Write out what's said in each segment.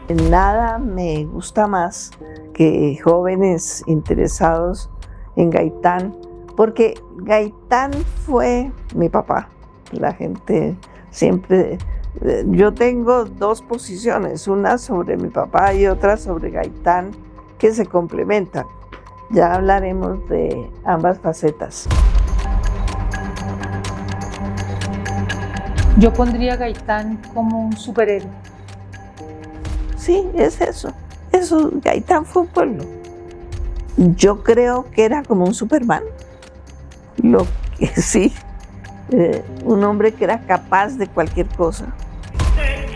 Nada me gusta más que jóvenes interesados en Gaitán, porque Gaitán fue mi papá. La gente siempre... Yo tengo dos posiciones, una sobre mi papá y otra sobre Gaitán, que se complementan. Ya hablaremos de ambas facetas. Yo pondría a Gaitán como un superhéroe. Sí, es eso. Gaitán fue un pueblo. Yo creo que era como un Superman. Lo que sí, un hombre que era capaz de cualquier cosa.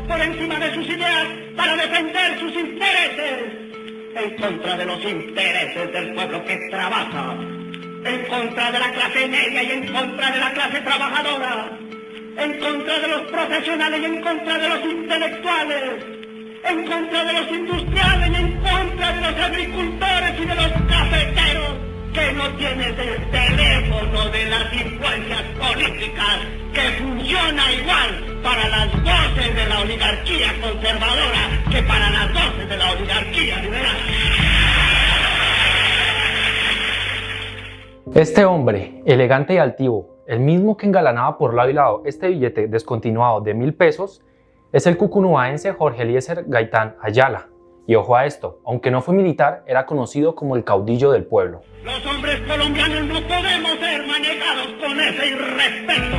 Por encima de sus ideas para defender sus intereses. En contra de los intereses del pueblo que trabaja. En contra de la clase media y en contra de la clase trabajadora. En contra de los profesionales y en contra de los intelectuales. En contra de los industriales y en contra de los agricultores y de los cafeteros, que no tienen el teléfono de las influencias políticas, que funciona igual para las voces de la oligarquía conservadora que para las voces de la oligarquía liberal. Este hombre, elegante y altivo, el mismo que engalanaba por lado y lado este billete descontinuado de 1.000 pesos, es el cucunubaense Jorge Eliezer Gaitán Ayala. Y ojo a esto, aunque no fue militar, era conocido como el caudillo del pueblo. Los hombres colombianos no podemos ser manejados con ese irrespeto.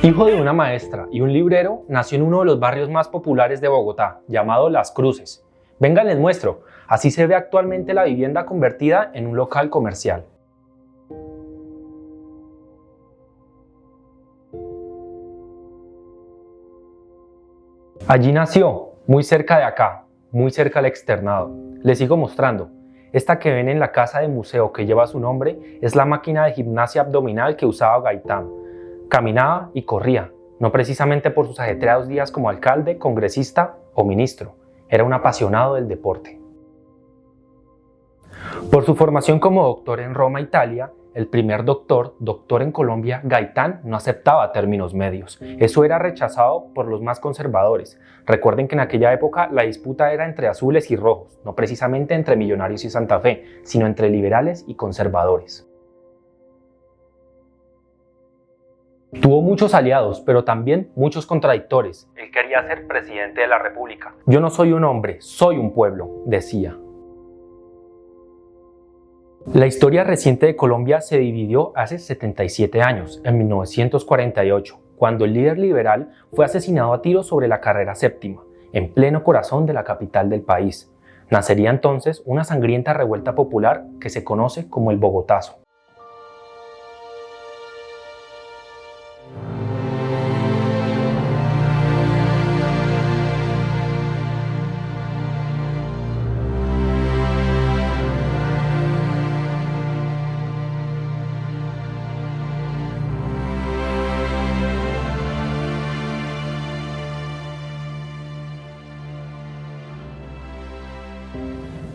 Hijo de una maestra y un librero, nació en uno de los barrios más populares de Bogotá, llamado Las Cruces. Vengan, les muestro. Así se ve actualmente la vivienda convertida en un local comercial. Allí nació, muy cerca de acá, muy cerca del externado. Les sigo mostrando. Esta que ven en la casa de museo que lleva su nombre es la máquina de gimnasia abdominal que usaba Gaitán. Caminaba y corría, no precisamente por sus ajetreados días como alcalde, congresista o ministro. Era un apasionado del deporte. Por su formación como doctor en Roma, Italia, el primer doctor en Colombia, Gaitán, no aceptaba términos medios. Eso era rechazado por los más conservadores. Recuerden que en aquella época la disputa era entre azules y rojos, no precisamente entre Millonarios y Santa Fe, sino entre liberales y conservadores. Tuvo muchos aliados, pero también muchos contradictores. Él quería ser presidente de la República. Yo no soy un hombre, soy un pueblo, decía. La historia reciente de Colombia se dividió hace 77 años, en 1948, cuando el líder liberal fue asesinado a tiros sobre la carrera séptima, en pleno corazón de la capital del país. Nacería entonces una sangrienta revuelta popular que se conoce como el Bogotazo.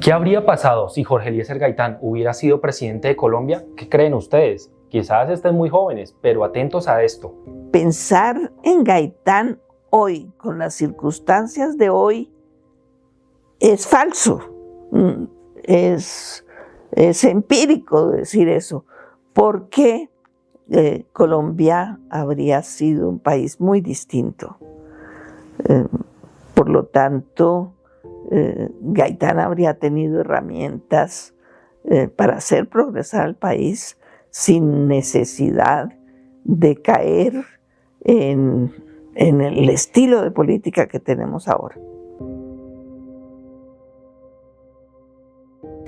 ¿Qué habría pasado si Jorge Eliezer Gaitán hubiera sido presidente de Colombia? ¿Qué creen ustedes? Quizás estén muy jóvenes, pero atentos a esto. Pensar en Gaitán hoy, con las circunstancias de hoy, es falso. Es empírico decir eso, porque Colombia habría sido un país muy distinto. Por lo tanto, Gaitán habría tenido herramientas para hacer progresar al país sin necesidad de caer en el estilo de política que tenemos ahora.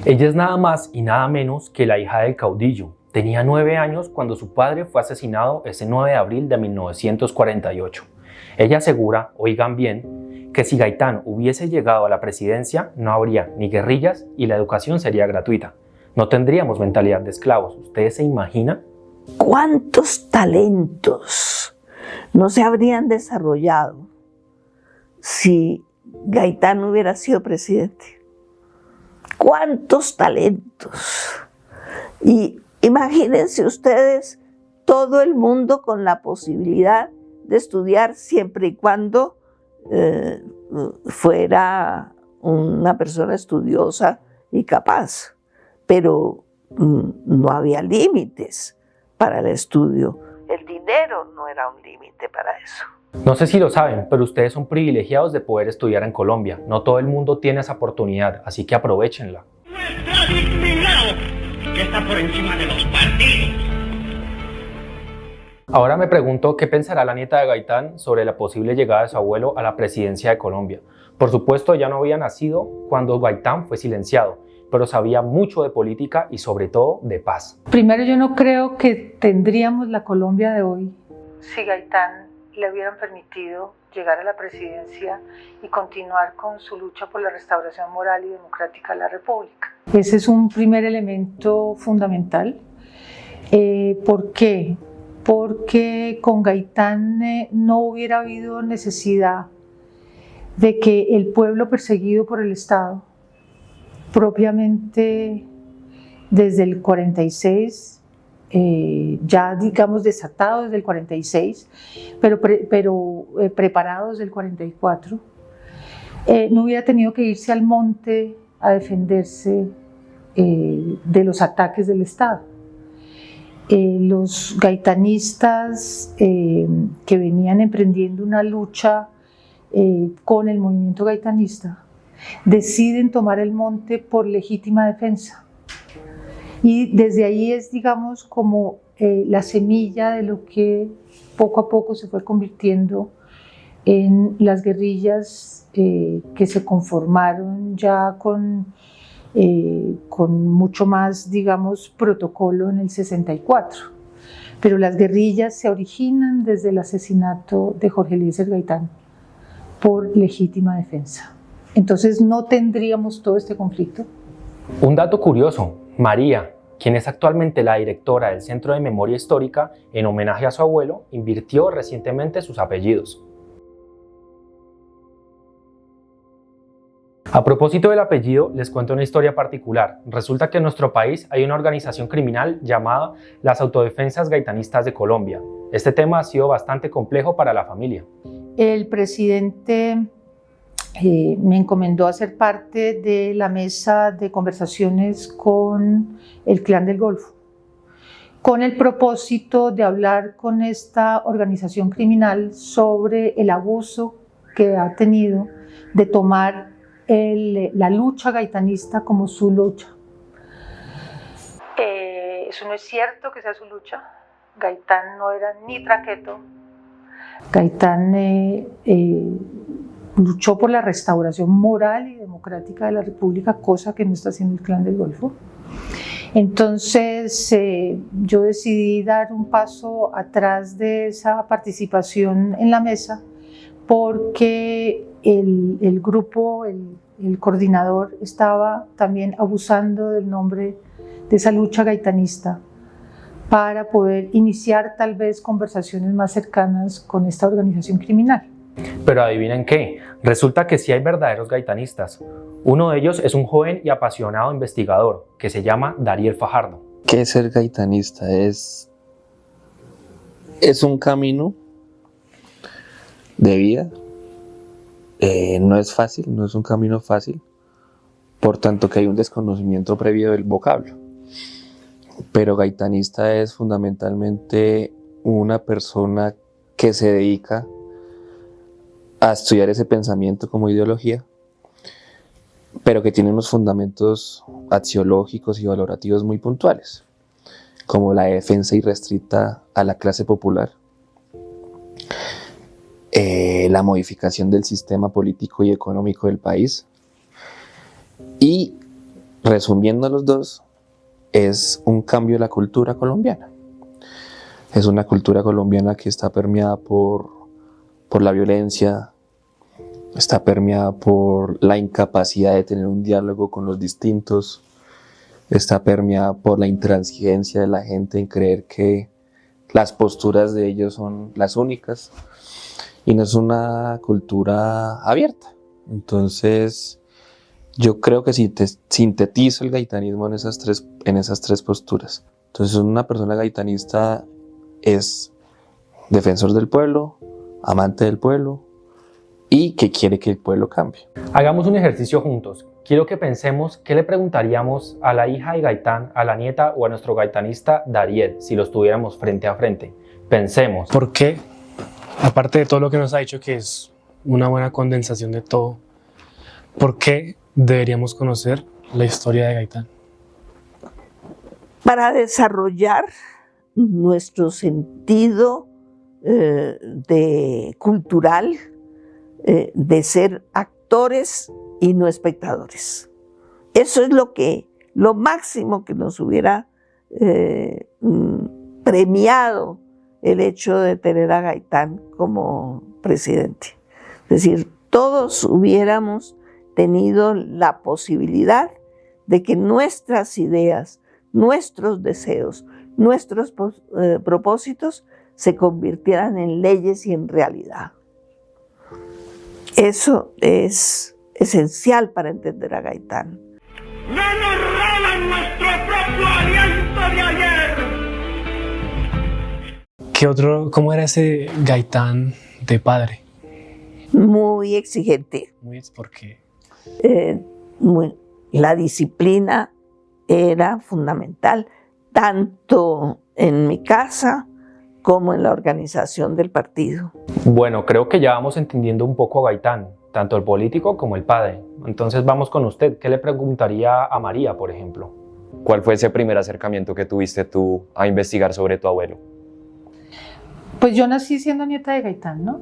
Ella es nada más y nada menos que la hija del caudillo. Tenía 9 años cuando su padre fue asesinado ese 9 de abril de 1948. Ella asegura, oigan bien, que si Gaitán hubiese llegado a la presidencia no habría ni guerrillas y la educación sería gratuita. No tendríamos mentalidad de esclavos. ¿Ustedes se imaginan? ¿Cuántos talentos no se habrían desarrollado si Gaitán hubiera sido presidente? ¿Cuántos talentos? Y imagínense ustedes todo el mundo con la posibilidad de estudiar siempre y cuando fuera una persona estudiosa y capaz, pero no había límites para el estudio. El dinero no era un límite para eso. No sé si lo saben, pero ustedes son privilegiados de poder estudiar en Colombia. No todo el mundo tiene esa oportunidad, así que aprovechenla. Nuestra dignidad, que está por encima de los partidos. Ahora me pregunto qué pensará la nieta de Gaitán sobre la posible llegada de su abuelo a la presidencia de Colombia. Por supuesto, ella no había nacido cuando Gaitán fue silenciado, pero sabía mucho de política y sobre todo de paz. Primero, yo no creo que tendríamos la Colombia de hoy si Gaitán le hubieran permitido llegar a la presidencia y continuar con su lucha por la restauración moral y democrática de la República. Ese es un primer elemento fundamental. ¿Por qué? Porque con Gaitán no hubiera habido necesidad de que el pueblo perseguido por el Estado, propiamente desde el 46, ya digamos desatado desde el 46, pero preparado desde el 44, no hubiera tenido que irse al monte a defenderse de los ataques del Estado. Los gaitanistas que venían emprendiendo una lucha con el movimiento gaitanista deciden tomar el monte por legítima defensa. Y desde ahí es, digamos, como la semilla de lo que poco a poco se fue convirtiendo en las guerrillas que se conformaron ya con mucho más, digamos, protocolo en el 64. Pero las guerrillas se originan desde el asesinato de Jorge Eliezer Gaitán por legítima defensa. Entonces no tendríamos todo este conflicto. Un dato curioso, María, quien es actualmente la directora del Centro de Memoria Histórica, en homenaje a su abuelo, invirtió recientemente sus apellidos. A propósito del apellido, les cuento una historia particular. Resulta que en nuestro país hay una organización criminal llamada las Autodefensas Gaitanistas de Colombia. Este tema ha sido bastante complejo para la familia. El presidente me encomendó a ser parte de la mesa de conversaciones con el Clan del Golfo, con el propósito de hablar con esta organización criminal sobre el abuso que ha tenido de tomar la lucha gaitanista como su lucha. Eso no es cierto que sea su lucha. Gaitán no era ni traqueto. Gaitán luchó por la restauración moral y democrática de la República, cosa que no está haciendo el Clan del Golfo. Entonces yo decidí dar un paso atrás de esa participación en la mesa porque el grupo, el coordinador, estaba también abusando del nombre de esa lucha gaitanista para poder iniciar tal vez conversaciones más cercanas con esta organización criminal. Pero adivinen qué, resulta que sí hay verdaderos gaitanistas. Uno de ellos es un joven y apasionado investigador que se llama Dariel Fajardo. ¿Qué es ser gaitanista? Es un camino de vida. No es fácil, no es un camino fácil, por tanto que hay un desconocimiento previo del vocablo. Pero gaitanista es fundamentalmente una persona que se dedica a estudiar ese pensamiento como ideología, pero que tiene unos fundamentos axiológicos y valorativos muy puntuales, como la defensa irrestricta a la clase popular, la modificación del sistema político y económico del país, y resumiendo los dos, es un cambio de la cultura colombiana. Es una cultura colombiana que está permeada por la violencia, está permeada por la incapacidad de tener un diálogo con los distintos, está permeada por la intransigencia de la gente en creer que las posturas de ellos son las únicas, y no es una cultura abierta. Entonces yo creo que sintetizo el gaitanismo en esas tres posturas. Entonces una persona gaitanista es defensor del pueblo, amante del pueblo, y que quiere que el pueblo cambie. Hagamos un ejercicio juntos. Quiero que pensemos qué le preguntaríamos a la hija de Gaitán, a la nieta o a nuestro gaitanista Dariel si los tuviéramos frente a frente. Pensemos. ¿Por qué? Aparte de todo lo que nos ha dicho, que es una buena condensación de todo, ¿por qué deberíamos conocer la historia de Gaitán? Para desarrollar nuestro sentido cultural, de ser actores y no espectadores. Eso es lo máximo que nos hubiera premiado el hecho de tener a Gaitán como presidente. Es decir, todos hubiéramos tenido la posibilidad de que nuestras ideas, nuestros deseos, nuestros propósitos se convirtieran en leyes y en realidad. Eso es esencial para entender a Gaitán. ¡No nos roban nuestro propio aliento de ayer! ¿Cómo era ese Gaitán de padre? Muy exigente. ¿Por qué? La disciplina era fundamental, tanto en mi casa como en la organización del partido. Bueno, creo que ya vamos entendiendo un poco a Gaitán, tanto el político como el padre. Entonces vamos con usted. ¿Qué le preguntaría a María, por ejemplo? ¿Cuál fue ese primer acercamiento que tuviste tú a investigar sobre tu abuelo? Pues yo nací siendo nieta de Gaitán, ¿no?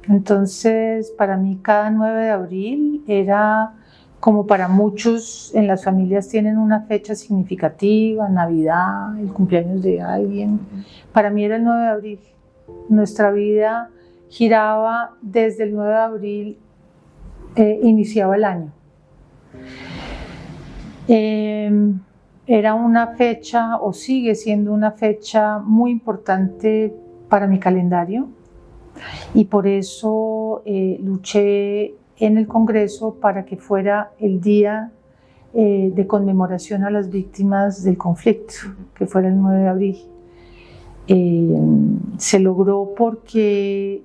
Entonces, para mí cada 9 de abril era como para muchos en las familias tienen una fecha significativa, Navidad, el cumpleaños de alguien. Para mí era el 9 de abril. Nuestra vida giraba desde el 9 de abril, iniciaba el año. Era una fecha, o sigue siendo una fecha muy importante para mi calendario, y por eso luché en el Congreso para que fuera el día de conmemoración a las víctimas del conflicto, que fuera el 9 de abril. Se logró porque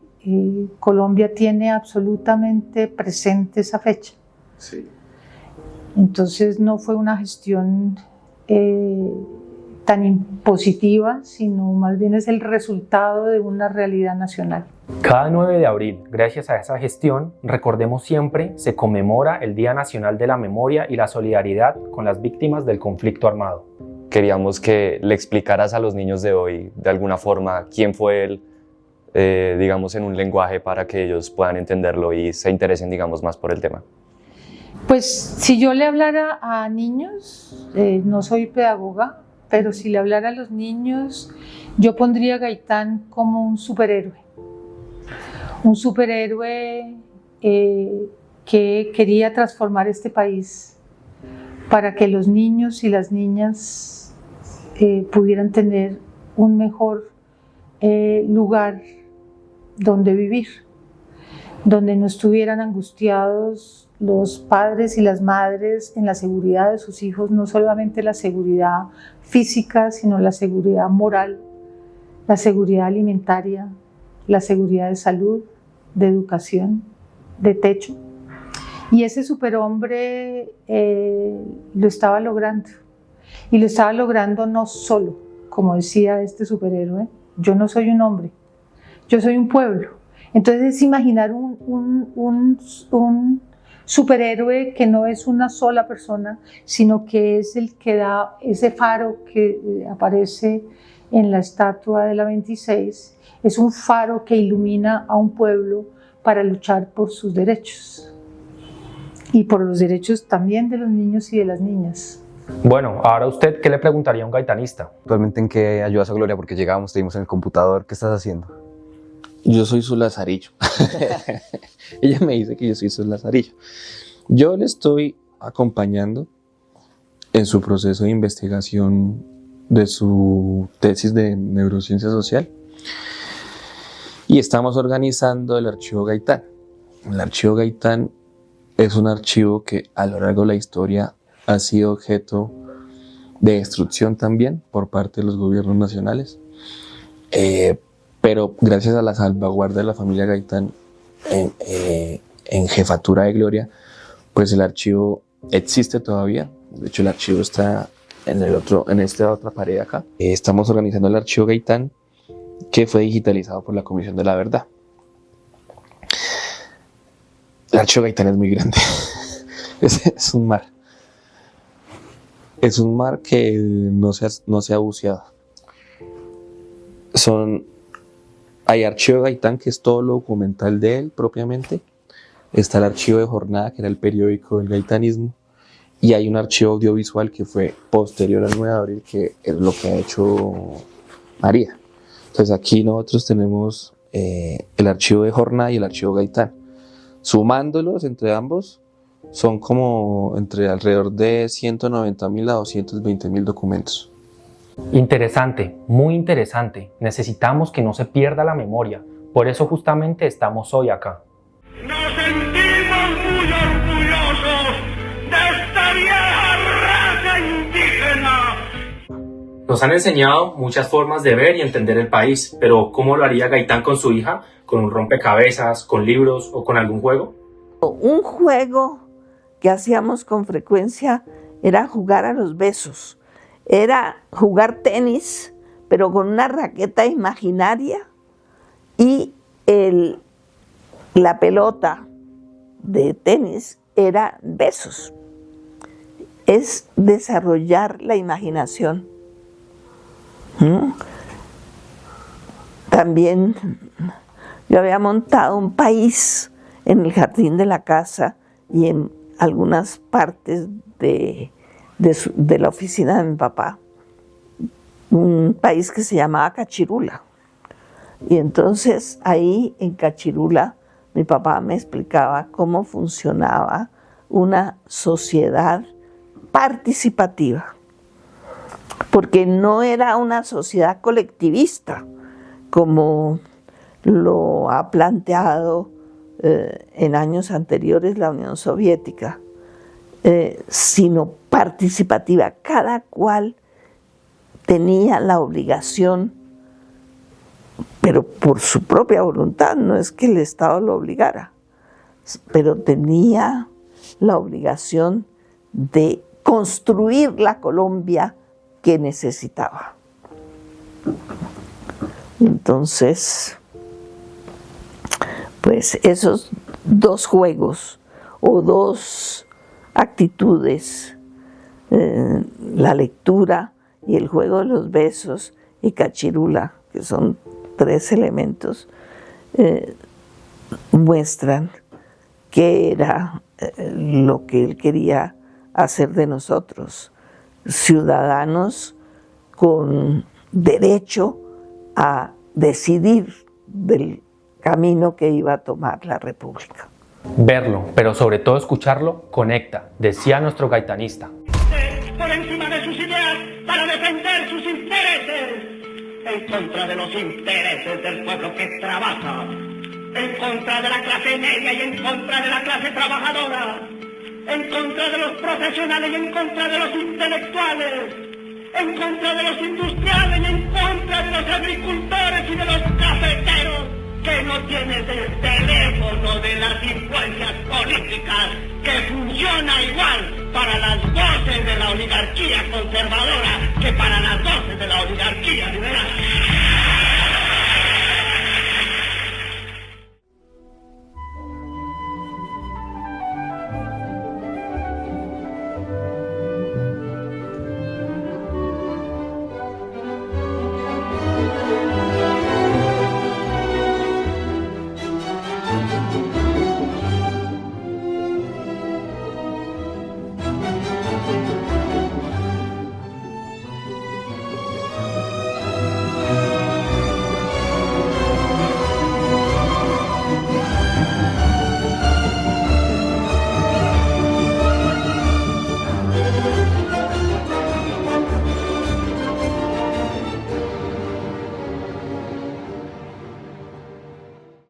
Colombia tiene absolutamente presente esa fecha. Sí. Entonces no fue una gestión tan impositiva, sino más bien es el resultado de una realidad nacional. Cada 9 de abril, gracias a esa gestión, recordemos siempre, se conmemora el Día Nacional de la Memoria y la Solidaridad con las víctimas del conflicto armado. Queríamos que le explicaras a los niños de hoy, de alguna forma, quién fue él, digamos, en un lenguaje para que ellos puedan entenderlo y se interesen, digamos, más por el tema. Pues si yo le hablara a niños, no soy pedagoga, pero si le hablara a los niños, yo pondría a Gaitán como un superhéroe que quería transformar este país para que los niños y las niñas pudieran tener un mejor lugar donde vivir, donde no estuvieran angustiados los padres y las madres en la seguridad de sus hijos, no solamente la seguridad física, sino la seguridad moral, la seguridad alimentaria, la seguridad de salud, de educación, de techo. Y ese superhombre lo estaba logrando. Y lo estaba logrando no solo, como decía este superhéroe, yo no soy un hombre, yo soy un pueblo. Entonces es imaginar un superhéroe que no es una sola persona, sino que es el que da ese faro que aparece en la estatua de la 26, es un faro que ilumina a un pueblo para luchar por sus derechos y por los derechos también de los niños y de las niñas. Bueno, ahora usted, ¿qué le preguntaría a un gaitanista? ¿Actualmente en qué ayudas a Gloria? Porque llegamos, te vimos en el computador, ¿qué estás haciendo? Yo soy su lazarillo. Ella me dice que yo soy su lazarillo. Yo le estoy acompañando en su proceso de investigación de su tesis de neurociencia social y estamos organizando el archivo Gaitán. El archivo Gaitán es un archivo que a lo largo de la historia ha sido objeto de destrucción también por parte de los gobiernos nacionales, pero gracias a la salvaguardia de la familia Gaitán en jefatura de Gloria, pues el archivo existe todavía. De hecho, el archivo está en esta otra pared acá. Estamos organizando el archivo Gaitán, que fue digitalizado por la Comisión de la Verdad. El archivo Gaitán es muy grande. Es un mar. Es un mar que no se ha buceado. Hay archivo Gaitán, que es todo lo documental de él propiamente. Está el archivo de Jornada, que era el periódico del gaitanismo. Y hay un archivo audiovisual que fue posterior al 9 de abril, que es lo que ha hecho María. Entonces aquí nosotros tenemos el archivo de Jornada y el archivo Gaitán. Sumándolos entre ambos, son como alrededor de 190.000 a 220.000 documentos. Interesante, muy interesante. Necesitamos que no se pierda la memoria. Por eso justamente estamos hoy acá. Nos sentimos muy orgullosos de esta vieja raza indígena. Nos han enseñado muchas formas de ver y entender el país, pero ¿cómo lo haría Gaitán con su hija? ¿Con un rompecabezas, con libros o con algún juego? Un juego que hacíamos con frecuencia era jugar a los besos. Era jugar tenis, pero con una raqueta imaginaria y la pelota de tenis era besos. Es desarrollar la imaginación. También yo había montado un país en el jardín de la casa y en algunas partes de la oficina de mi papá, un país que se llamaba Cachirula. Y entonces ahí en Cachirula mi papá me explicaba cómo funcionaba una sociedad participativa, porque no era una sociedad colectivista como lo ha planteado en años anteriores la Unión Soviética, sino participativa. Cada cual tenía la obligación, pero por su propia voluntad, no es que el Estado lo obligara, pero tenía la obligación de construir la Colombia que necesitaba. Entonces, pues esos dos juegos o dos actitudes, la lectura y el juego de los besos y Cachirula, que son 3 elementos, muestran que era lo que él quería hacer de nosotros, ciudadanos con derecho a decidir del camino que iba a tomar la República. Verlo, pero sobre todo escucharlo, conecta, decía nuestro gaitanista. Por encima de sus ideas para defender sus intereses, en contra de los intereses del pueblo que trabaja, en contra de la clase media y en contra de la clase trabajadora, en contra de los profesionales y en contra de los intelectuales, en contra de los industriales y en contra de los agricultores y de los cafeteros, que no tienen el teléfono de las influencias políticas, que funciona igual para las voces de la oligarquía conservadora que para las voces de la oligarquía